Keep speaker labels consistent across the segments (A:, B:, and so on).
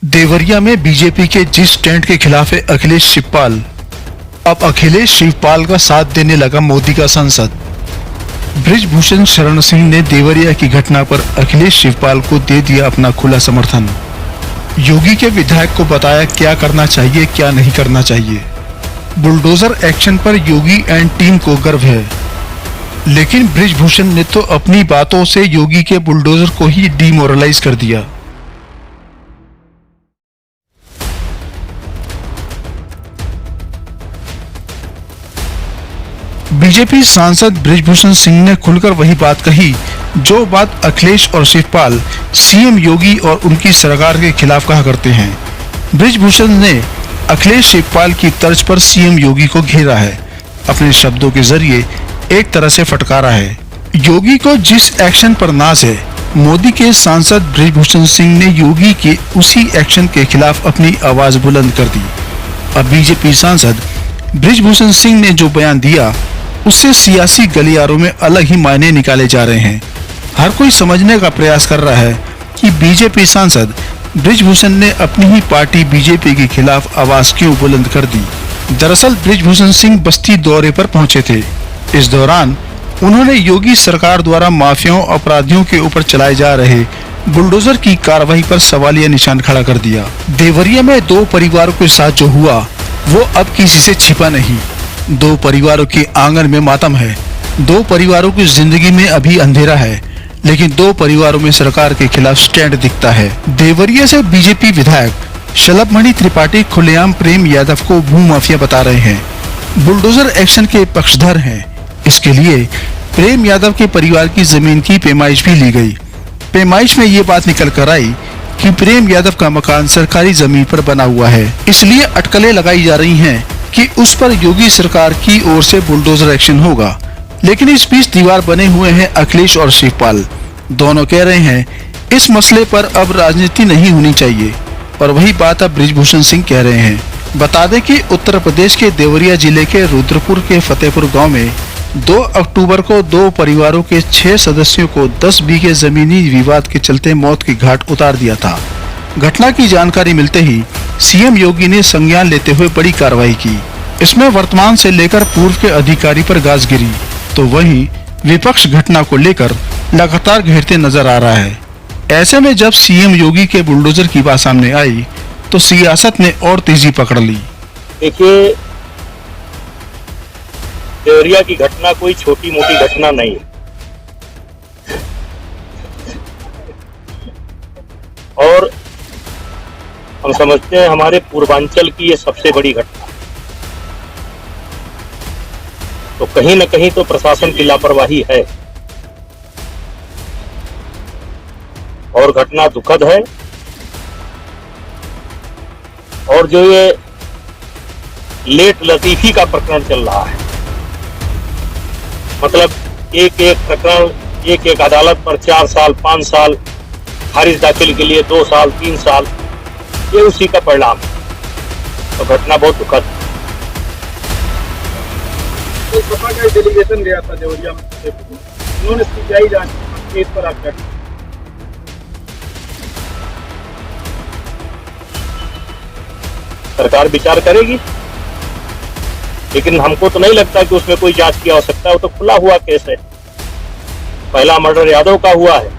A: देवरिया में बीजेपी के जिस स्टैंड के खिलाफ है अखिलेश शिवपाल, अब अखिलेश शिवपाल का साथ देने लगा मोदी का सांसद। बृजभूषण शरण सिंह ने देवरिया की घटना पर अखिलेश शिवपाल को दे दिया अपना खुला समर्थन। योगी के विधायक को बताया क्या करना चाहिए क्या नहीं करना चाहिए। बुलडोजर एक्शन पर योगी एंड टीम को गर्व है, लेकिन बृजभूषण ने तो अपनी बातों से योगी के बुलडोजर को ही डिमोरलाइज कर दिया। बीजेपी सांसद बृजभूषण सिंह ने खुलकर वही बात कही जो बात अखिलेश और शिवपाल सीएम योगी और उनकी सरकार के खिलाफ कहा करते हैं। बृजभूषण ने अखिलेश शिवपाल की तर्ज पर सीएम योगी को घेरा है, अपने शब्दों के जरिए एक तरह से फटकारा है। योगी को जिस एक्शन पर नाज है, मोदी के सांसद बृजभूषण सिंह ने योगी के उसी एक्शन के खिलाफ अपनी आवाज बुलंद कर दी। अब बीजेपी सांसद बृजभूषण सिंह ने जो बयान दिया उससे सियासी गलियारों में अलग ही मायने निकाले जा रहे हैं। हर कोई समझने का प्रयास कर रहा है कि बीजेपी सांसद बृजभूषण ने अपनी ही पार्टी बीजेपी के खिलाफ आवाज क्यों बुलंद कर दी। दरअसल बृजभूषण सिंह बस्ती दौरे पर पहुंचे थे। इस दौरान उन्होंने योगी सरकार द्वारा माफियाओं अपराधियों के ऊपर चलाए जा रहे बुलडोजर की कार्रवाई पर सवालिया निशान खड़ा कर दिया। देवरिया में दो परिवारों के साथ जो हुआ वो अब किसी से छिपा नहीं। दो परिवारों के आंगन में मातम है, दो परिवारों की जिंदगी में अभी अंधेरा है, लेकिन दो परिवारों में सरकार के खिलाफ स्टैंड दिखता है। देवरिया से बीजेपी विधायक शलभमणि त्रिपाठी खुलेआम प्रेम यादव को भूमाफिया बता रहे हैं, बुलडोजर एक्शन के पक्षधर हैं। इसके लिए प्रेम यादव के परिवार की जमीन की पैमाइश भी ली गई। पैमाइश में ये बात निकल कर आई कि प्रेम यादव का मकान सरकारी जमीन पर बना हुआ है, इसलिए अटकलें लगाई जा रही हैं कि उस पर योगी सरकार की ओर से बुलडोजर एक्शन होगा। लेकिन इस बीच दीवार बने हुए हैं अखिलेश और शिवपाल। दोनों कह रहे हैं इस मसले पर अब राजनीति नहीं होनी चाहिए, और वही बात अब बृजभूषण सिंह कह रहे हैं। बता दें कि उत्तर प्रदेश के देवरिया जिले के रुद्रपुर के फतेहपुर गाँव में 2 अक्टूबर को दो परिवारों के 6 सदस्यों को 10 बीघे जमीनी विवाद के चलते मौत की घाट उतार दिया था। घटना की जानकारी मिलते ही सीएम योगी ने संज्ञान लेते हुए बड़ी कार्रवाई की। इसमें वर्तमान से लेकर पूर्व के अधिकारी पर गाज गिरी, तो वहीं विपक्ष घटना को लेकर लगातार घेरते नजर आ रहा है। ऐसे में जब सीएम योगी के बुलडोजर की बात सामने आई तो सियासत ने और तेजी पकड़ ली।
B: देखिए, देवरिया की घटना कोई छोटी मोटी घटना नहीं है, और हम समझते हैं हमारे पूर्वांचल की ये सबसे बड़ी घटना। तो कहीं न कहीं तो प्रशासन की लापरवाही है, और घटना दुखद है। और जो ये लेट लतीफी का प्रकरण चल रहा है, मतलब एक एक प्रकरण एक एक अदालत पर 4 साल 5 साल, खारिज दाखिल के लिए 2 साल 3 साल, ये उसी का परिणाम है। तो घटना बहुत दुखद है।
C: तो सपा का डेलीगेशन गया था देवरिया में, उन्होंने सीबीआई जांच केस पर आप क्या?
B: सरकार विचार करेगी, लेकिन हमको तो नहीं लगता कि उसमें कोई जांच की आवश्यकता है। वो तो खुला हुआ केस है। पहला मर्डर यादव का हुआ है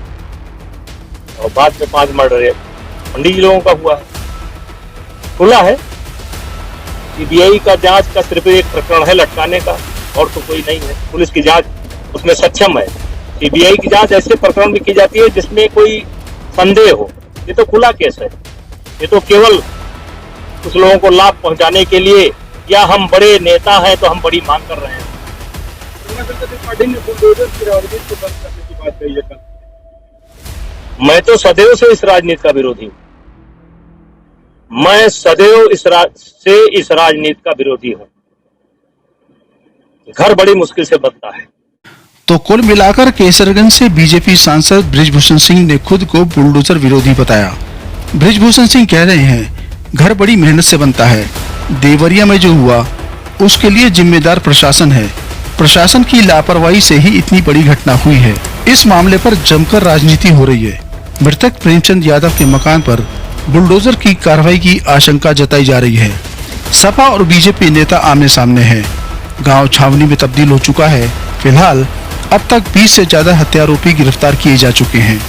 B: और बाद में 5 मर्डर पंडित जी लोगों का हुआ है। खुला है। सीबीआई का जांच का सिर्फ एक प्रकरण है लटकाने का, और तो कोई नहीं है। पुलिस की जांच उसमें सक्षम है। सीबीआई की जांच ऐसे प्रकरण में की जाती है जिसमें कोई संदेह हो। ये तो खुला केस है। ये तो केवल कुछ लोगों को लाभ पहुंचाने के लिए, या हम बड़े नेता हैं तो हम बड़ी मांग कर रहे हैं। मैं तो सदैव से इस राजनीति का विरोधी हूँ। मैं सदैव इस राजनीति का विरोधी हूँ। घर बड़ी मुश्किल से बनता है।
A: तो कुल मिलाकर केसरगंज से बीजेपी सांसद बृजभूषण सिंह ने खुद को बुलडोजर विरोधी बताया। बृजभूषण सिंह कह रहे हैं घर बड़ी मेहनत से बनता है। देवरिया में जो हुआ उसके लिए जिम्मेदार प्रशासन है। प्रशासन की लापरवाही से ही इतनी बड़ी घटना हुई है। इस मामले पर जमकर राजनीति हो रही है। मृतक प्रेमचंद यादव के मकान पर बुलडोजर की कार्रवाई की आशंका जताई जा रही है। सपा और बीजेपी नेता आमने सामने हैं। गांव छावनी में तब्दील हो चुका है। फिलहाल अब तक 20 से ज्यादा हत्यारोपी गिरफ्तार किए जा चुके हैं।